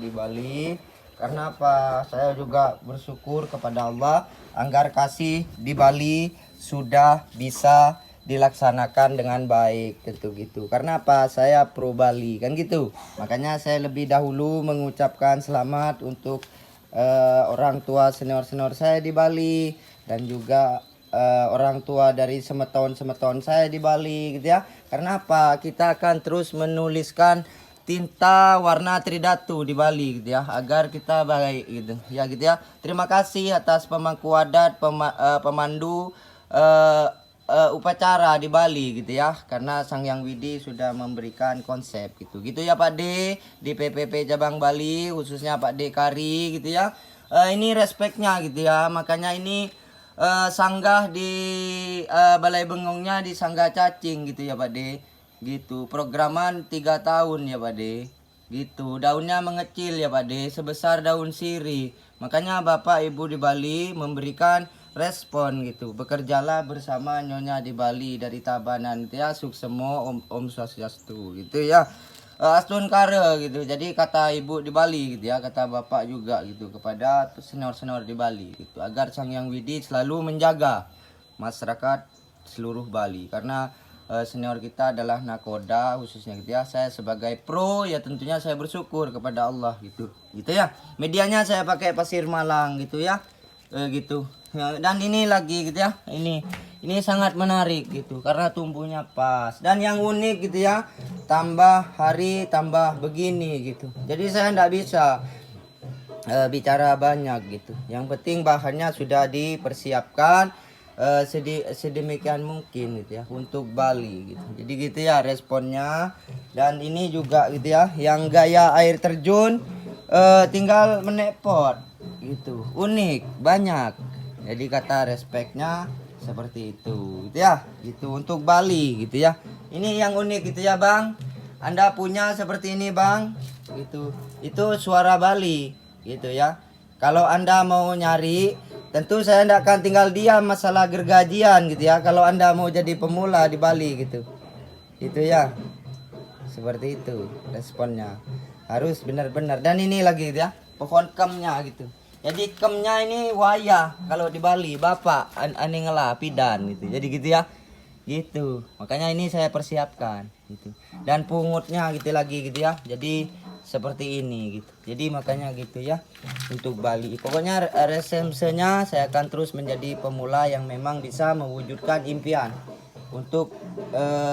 di Bali. Karena apa? Saya juga bersyukur kepada Allah agar kasih di Bali sudah bisa dilaksanakan dengan baik, tentu gitu. Karena apa? Saya pro Bali kan gitu. Makanya saya lebih dahulu mengucapkan selamat untuk orang tua senior-senior saya di Bali dan juga orang tua dari semeton-semeton saya di Bali gitu ya. Karena apa? Kita akan terus menuliskan tinta warna tridatu di Bali gitu ya, agar kita baik gitu. Ya gitu ya. Terima kasih atas pemangku adat, pemandu upacara di Bali gitu ya. Karena Sang Hyang Widi sudah memberikan konsep gitu. Gitu ya Pak D di PPP Cabang Bali, khususnya Pak D Kari gitu ya. Ini respeknya gitu ya. Makanya ini sanggah di Balai Bengongnya di Sanggah Cacing gitu ya Pak De, gitu. Programan 3 tahun ya Pak De, gitu. Daunnya mengecil ya Pak De, sebesar daun sirih. Makanya Bapak Ibu di Bali memberikan respon gitu. Bekerjalah bersama Nyonya di Bali dari Tabanan gitu ya. Suksemo Om Swastiastu gitu ya. Astun Kare gitu. Jadi kata ibu di Bali gitu ya, kata bapak juga gitu kepada senior-senior di Bali gitu, agar Sang Hyang Widi selalu menjaga masyarakat seluruh Bali. Karena senior kita adalah nakoda khususnya gitu ya. Saya sebagai pro ya tentunya saya bersyukur kepada Allah gitu. Gitu ya. Medianya saya pakai pasir Malang gitu ya. Gitu. Ya, dan ini lagi gitu ya. Ini sangat menarik gitu karena tumbuhnya pas. Dan yang unik gitu ya, tambah hari tambah begini gitu. Jadi saya tidak bisa bicara banyak gitu. Yang penting bahannya sudah dipersiapkan sedemikian mungkin gitu ya untuk Bali gitu. Jadi gitu ya responnya. Dan ini juga gitu ya, yang gaya air terjun tinggal menepot gitu. Unik, banyak. Jadi kata respeknya seperti itu gitu ya, gitu untuk Bali gitu ya. Ini yang unik gitu ya Bang, Anda punya seperti ini Bang gitu. Itu suara Bali gitu ya. Kalau Anda mau nyari, tentu saya tidak akan tinggal diam masalah gergajian gitu ya, kalau Anda mau jadi pemula di Bali gitu. Itu ya, seperti itu responnya, harus benar-benar. Dan ini lagi gitu ya, pohon kemnya gitu. Jadi kemnya ini wayah kalau di Bali bapak aningela pidan gitu. Jadi gitu ya. Gitu. Makanya ini saya persiapkan gitu. Dan pungutnya gitu lagi gitu ya. Jadi seperti ini gitu. Jadi makanya gitu ya untuk Bali. Pokoknya resemsenya saya akan terus menjadi pemula yang memang bisa mewujudkan impian untuk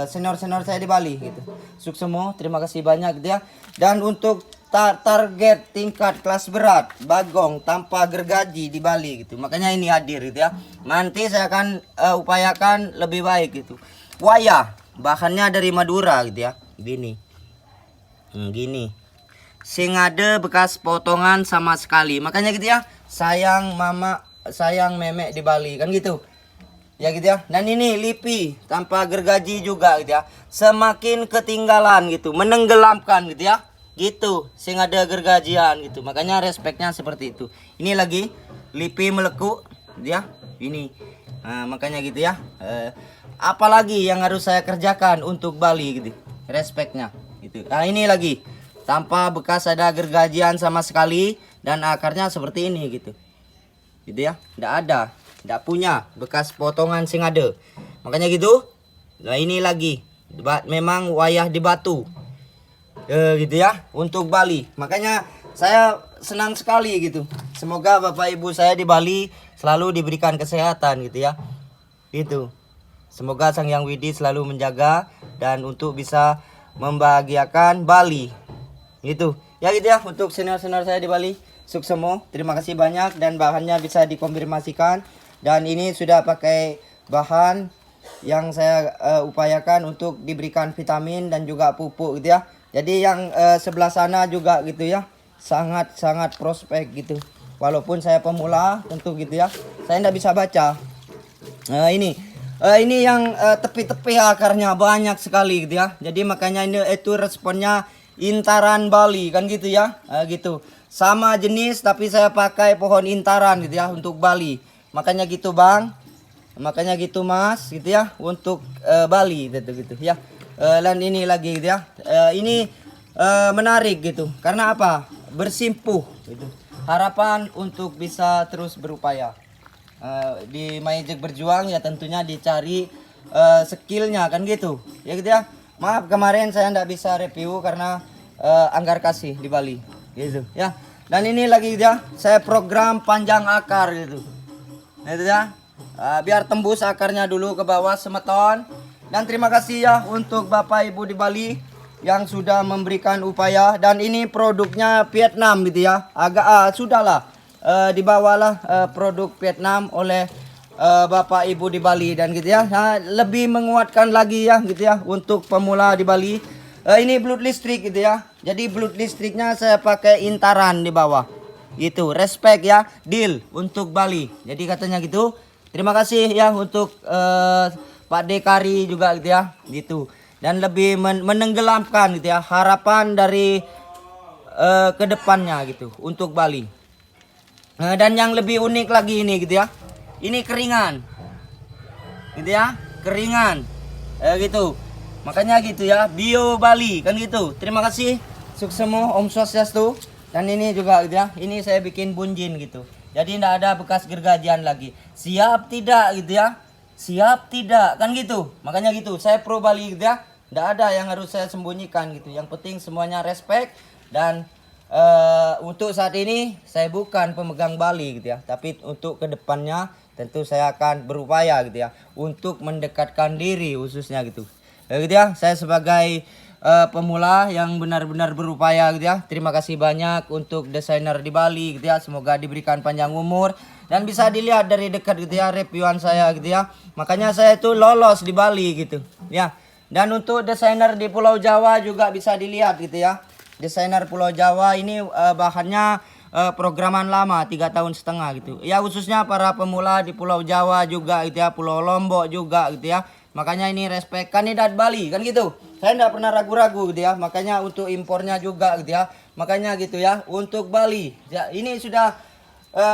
senior-senior saya di Bali gitu. Suksemo, terima kasih banyak gitu ya. Dan untuk target tingkat kelas berat bagong tanpa gergaji di Bali gitu. Makanya ini hadir gitu ya. Nanti saya akan upayakan lebih baik gitu. Wayah, bahannya dari Madura gitu ya. Gini. Gini. Sing ada bekas potongan sama sekali. Makanya gitu ya. Sayang mama, sayang memek di Bali kan gitu. Ya gitu ya. Dan ini lipi tanpa gergaji juga gitu ya. Semakin ketinggalan gitu, menenggelamkan gitu ya. Gitu, sing ada gergajian gitu. Makanya respeknya seperti itu. Ini lagi lipi meleku ya. Ini. Nah, makanya gitu ya. Apalagi yang harus saya kerjakan untuk Bali gitu. Respeknya gitu. Nah, ini lagi tanpa bekas ada gergajian sama sekali dan akarnya seperti ini gitu. Gitu ya. Tidak ada, tidak punya bekas potongan sing ada. Makanya gitu. Nah, ini lagi memang wayah di batu. Gitu ya untuk Bali. Makanya saya senang sekali gitu. Semoga Bapak Ibu saya di Bali selalu diberikan kesehatan gitu ya. Gitu. Semoga Sang Hyang Widi selalu menjaga dan untuk bisa membahagiakan Bali. Gitu. Ya gitu ya untuk senior-senior saya di Bali. Suksemo, terima kasih banyak dan bahannya bisa dikonfirmasikan. Dan ini sudah pakai bahan yang saya upayakan untuk diberikan vitamin dan juga pupuk gitu ya. Jadi yang sebelah sana juga gitu ya, sangat-sangat prospek gitu. Walaupun saya pemula tentu gitu ya, saya tidak bisa baca. Ini yang tepi-tepi akarnya banyak sekali gitu ya. Jadi makanya ini itu responnya intaran Bali kan gitu ya, gitu. Sama jenis tapi saya pakai pohon intaran gitu ya untuk Bali. Makanya gitu Bang, makanya gitu Mas gitu ya untuk Bali gitu ya. Dan ini lagi gitu ya. Ini menarik gitu. Karena apa? bersimpuh gitu. Harapan untuk bisa terus berupaya di Mayjek berjuang ya, tentunya dicari skillnya kan gitu ya gitu ya. Maaf kemarin saya nggak bisa review karena anggar kasih di Bali gitu ya. Dan ini lagi ya, saya program panjang akar gitu itu ya, biar tembus akarnya dulu ke bawah semeton. Dan terima kasih ya untuk Bapak Ibu di Bali yang sudah memberikan upaya. Dan ini produknya Vietnam gitu ya, agak sudahlah dibawalah produk Vietnam oleh Bapak Ibu di Bali dan gitu ya. Nah, lebih menguatkan lagi ya gitu ya untuk pemula di Bali. Ini blood listrik gitu ya. Jadi blood listriknya saya pakai intaran di bawah. Itu respect ya, deal untuk Bali. Jadi katanya gitu. Terima kasih ya untuk Pak Dekari juga gitu ya. Gitu. Dan lebih menenggelamkan gitu ya harapan dari kedepannya gitu untuk Bali. Dan yang lebih unik lagi ini gitu ya. Ini keringan. Gitu ya, keringan. Gitu. Makanya gitu ya, Bio Bali kan gitu. Terima kasih. Suksemo, Om Swastiastu. Dan ini juga gitu ya. Ini saya bikin bunjin gitu. Jadi tidak ada bekas gergajian lagi. Siap tidak gitu ya? Siap tidak kan gitu. Makanya gitu. Saya pro Bali gitu ya. Tidak ada yang harus saya sembunyikan gitu. Yang penting semuanya respect. Dan untuk saat ini saya bukan pemegang Bali gitu ya. Tapi untuk kedepannya tentu saya akan berupaya gitu ya. Untuk mendekatkan diri khususnya gitu. Gitu ya. Saya sebagai pemula yang benar-benar berupaya gitu ya. Terima kasih banyak untuk desainer di Bali gitu ya. Semoga diberikan panjang umur. Dan bisa dilihat dari dekat gitu ya reviewan saya gitu ya. Makanya saya itu lolos di Bali gitu ya. Dan untuk desainer di Pulau Jawa juga bisa dilihat gitu ya. Desainer Pulau Jawa ini bahannya programan lama 3,5 tahun gitu. Ya khususnya para pemula di Pulau Jawa juga gitu ya. Pulau Lombok juga gitu ya. Makanya ini respect kandidat Bali kan gitu. Saya tidak pernah ragu-ragu gitu ya. Makanya untuk impornya juga gitu ya. Makanya gitu ya untuk Bali. Ya, ini sudah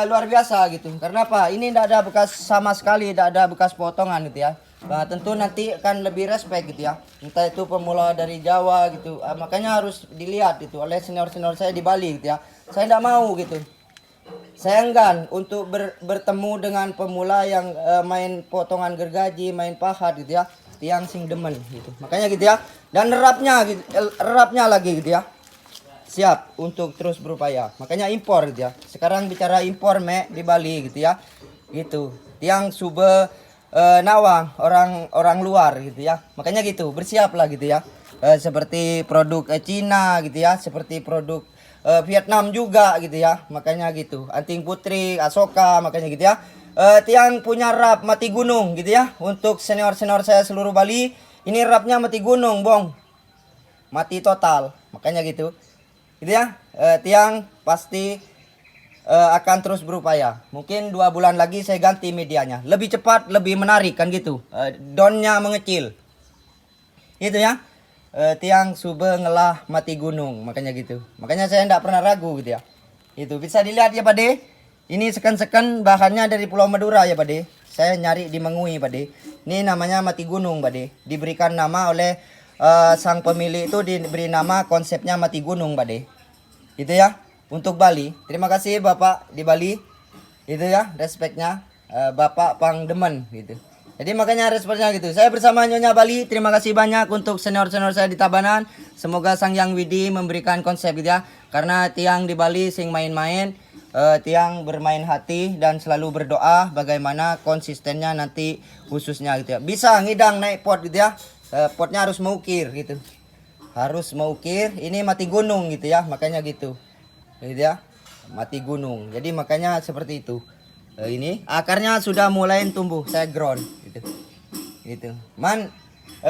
luar biasa gitu. Karena apa? Ini tidak ada bekas sama sekali, tidak ada bekas potongan gitu ya. Nah, tentu nanti akan lebih respect gitu ya. Entah itu pemula dari Jawa gitu. Makanya harus dilihat gitu oleh senior-senior saya di Bali gitu ya. Saya tidak mau gitu. Saya enggan untuk bertemu dengan pemula yang main potongan gergaji, main pahat gitu ya. Tiang sing demen gitu. Makanya gitu ya. Dan erapnya lagi gitu ya. Siap untuk terus berupaya. Makanya impor gitu ya. Sekarang bicara impor di Bali gitu ya. Gitu. Tiang sube nawang orang luar gitu ya. Makanya gitu, bersiaplah gitu ya. Seperti produk Cina gitu ya, seperti produk Vietnam juga gitu ya. Makanya gitu. Anting Putri, Asoka, makanya gitu ya. Tiang punya rap mati gunung gitu ya. Untuk senior-senior saya seluruh Bali, ini rapnya mati gunung, Bong. Mati total. Makanya gitu. Gitu ya. Tiang pasti akan terus berupaya. Mungkin 2 bulan lagi saya ganti medianya. Lebih cepat, lebih menarik kan gitu. Downnya mengecil. Itu ya. Tiang sube ngelah mati gunung. Makanya gitu. Makanya saya tidak pernah ragu gitu ya. Itu bisa dilihat ya Pak De. Ini seken-seken bahannya dari Pulau Madura ya Pak De. Saya nyari di Mengui Pak De. Ini namanya mati gunung Pak De. Diberikan nama oleh sang pemilik itu, diberi nama konsepnya mati gunung Pak De. Gitu ya. Untuk Bali. Terima kasih Bapak di Bali. Itu ya respeknya. Bapak Pangdemen gitu. Jadi makanya responnya gitu. Saya bersama Nyonya Bali. Terima kasih banyak untuk senior-senior saya di Tabanan. Semoga Sang Yang Widi memberikan konsep gitu ya. Karena tiang di Bali sing main-main. Tiang bermain hati dan selalu berdoa bagaimana konsistennya nanti khususnya gitu ya. Bisa ngidang naik pot gitu ya. Potnya harus mengukir gitu. Harus mengukir. Ini mati gunung gitu ya. Makanya gitu. Gitu ya. Mati gunung. Jadi makanya seperti itu. Ini akarnya sudah mulai tumbuh, saya ground gitu. Gitu.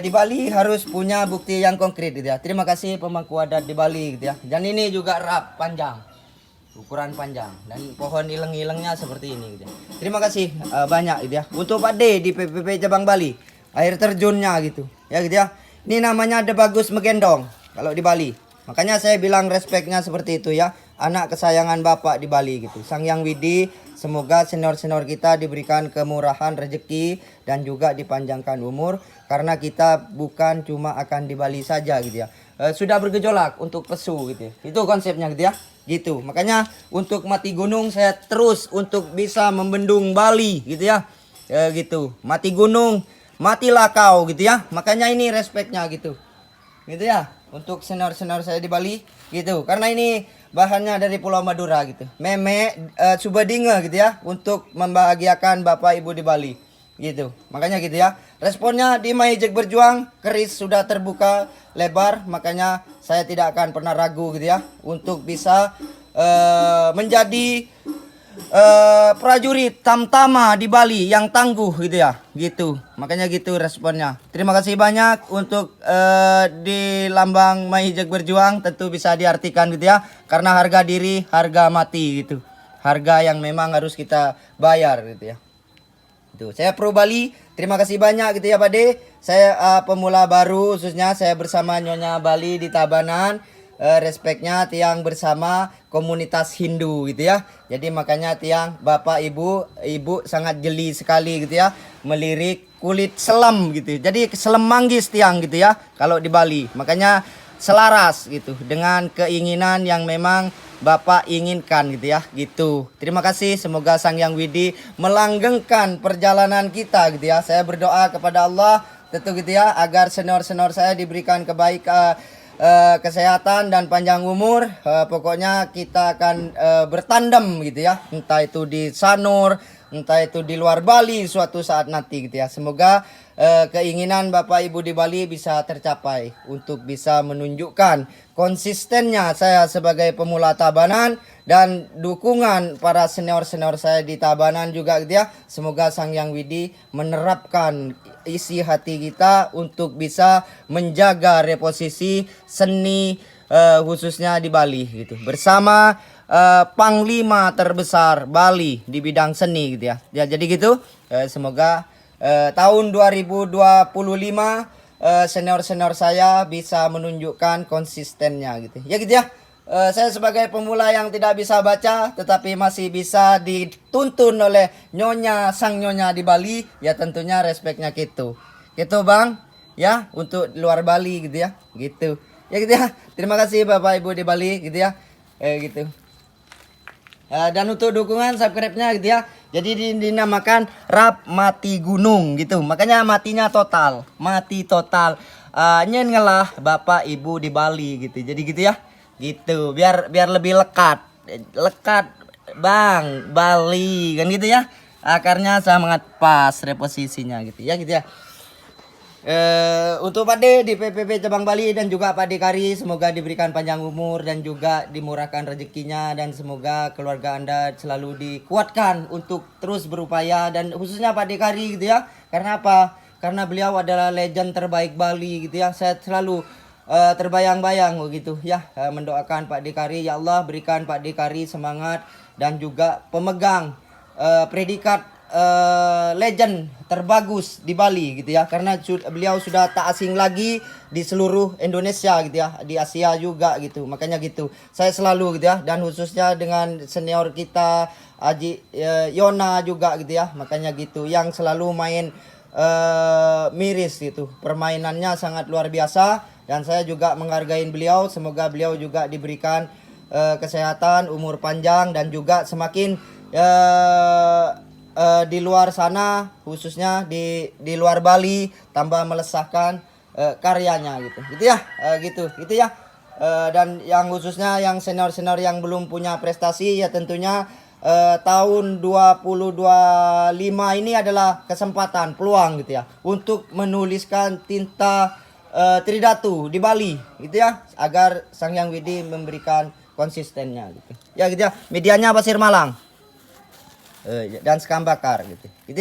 Di Bali harus punya bukti yang konkret gitu ya. Terima kasih pemangku adat di Bali gitu ya. Dan ini juga rap panjang. Ukuran panjang dan pohon ileng-ilengnya seperti ini gitu ya. Terima kasih banyak gitu ya. Untuk Pak D di PPP Cabang Bali, air terjunnya gitu. Ya gitu ya. Ini namanya De Bagus Megendong kalau di Bali. Makanya saya bilang respeknya seperti itu ya. Anak kesayangan Bapak di Bali gitu. Sang Yang Widi, semoga senior-senior kita diberikan kemurahan rezeki dan juga dipanjangkan umur. Karena kita bukan cuma akan di Bali saja gitu ya. sudah bergejolak untuk pesu gitu. Itu konsepnya gitu ya. Gitu. Makanya untuk mati gunung saya terus untuk bisa membendung Bali gitu ya. Gitu. Mati gunung, matilah kau gitu ya. Makanya ini respeknya gitu. Gitu ya. Untuk senior-senior saya di Bali gitu. Karena ini bahannya dari Pulau Madura gitu. Meme Subadinge gitu ya, untuk membahagiakan Bapak Ibu di Bali gitu. Makanya gitu ya. Responnya di Maijek Berjuang, keris sudah terbuka lebar, makanya saya tidak akan pernah ragu gitu ya untuk bisa menjadi prajurit Tamtama di Bali yang tangguh gitu ya. Gitu. Makanya gitu responnya. Terima kasih banyak untuk di lambang Maijek Berjuang, tentu bisa diartikan gitu ya. Karena harga diri, harga mati gitu. Harga yang memang harus kita bayar gitu ya. Itu. Saya Pro Bali, terima kasih banyak gitu ya Pak De. Saya pemula baru, khususnya saya bersama Nyonya Bali di Tabanan. Respeknya tiang bersama komunitas Hindu gitu ya. Jadi makanya tiang Bapak Ibu sangat jeli sekali gitu ya, melirik kulit selam gitu. Jadi selam manggis tiang gitu ya kalau di Bali. Makanya selaras gitu dengan keinginan yang memang Bapak inginkan gitu ya, gitu. Terima kasih, semoga Sang Yang Widi melanggengkan perjalanan kita gitu ya. Saya berdoa kepada Allah tentu gitu ya, agar senior-senior saya diberikan kesehatan dan panjang umur. Pokoknya kita akan bertandem gitu ya, entah itu di Sanur, entah itu di luar Bali suatu saat nanti gitu ya. Semoga keinginan Bapak Ibu di Bali bisa tercapai untuk bisa menunjukkan konsistennya saya sebagai pemula Tabanan dan dukungan para senior-senior saya di Tabanan juga gitu ya. Semoga Sang Yang Widi menerapkan isi hati kita untuk bisa menjaga reposisi seni khususnya di Bali gitu. Bersama Panglima terbesar Bali di bidang seni gitu ya. Ya jadi gitu. Semoga tahun 2025 senior-senior saya bisa menunjukkan konsistennya gitu. Ya gitu ya. Saya sebagai pemula yang tidak bisa baca tetapi masih bisa dituntun oleh sang nyonya di Bali, ya tentunya respeknya gitu. Gitu Bang. Ya, untuk luar Bali gitu ya. Gitu. Ya gitu ya. Terima kasih Bapak Ibu di Bali gitu ya. Gitu. Dan untuk dukungan subscribe-nya gitu ya. Jadi dinamakan Rap Mati Gunung gitu. Makanya matinya total, mati total. Nyen ngelah Bapak Ibu di Bali gitu. Jadi gitu ya. Gitu. Biar lebih lekat. Lekat Bang Bali kan gitu ya. Akarnya sangat pas reposisinya gitu ya gitu ya. Untuk Pak D di PPP Cabang Bali dan juga Pak D Kari, semoga diberikan panjang umur dan juga dimurahkan rezekinya, dan semoga keluarga Anda selalu dikuatkan untuk terus berupaya, dan khususnya Pak D Kari gitu ya. Karena apa? Karena beliau adalah legend terbaik Bali gitu ya. Saya selalu terbayang-bayang begitu ya, mendoakan Pak D Kari, ya Allah berikan Pak D Kari semangat dan juga pemegang predikat legend terbagus di Bali gitu ya, karena beliau sudah tak asing lagi di seluruh Indonesia gitu ya, di Asia juga gitu. Makanya gitu saya selalu gitu ya, dan khususnya dengan senior kita Aji Yona juga gitu ya. Makanya gitu yang selalu main miris gitu, permainannya sangat luar biasa, dan saya juga menghargai beliau. Semoga beliau juga diberikan kesehatan, umur panjang, dan juga semakin di luar sana, khususnya di luar Bali, tambah melesahkan karyanya gitu ya, gitu ya. Dan yang khususnya yang senior-senior yang belum punya prestasi, ya tentunya tahun 2025 ini adalah kesempatan, peluang gitu ya, untuk menuliskan tinta Tridatu di Bali gitu ya, agar Sang Yang Widi memberikan konsistennya gitu ya gitu ya. Medianya Pasir Malang dan Sekam Bakar gitu ya, gitu.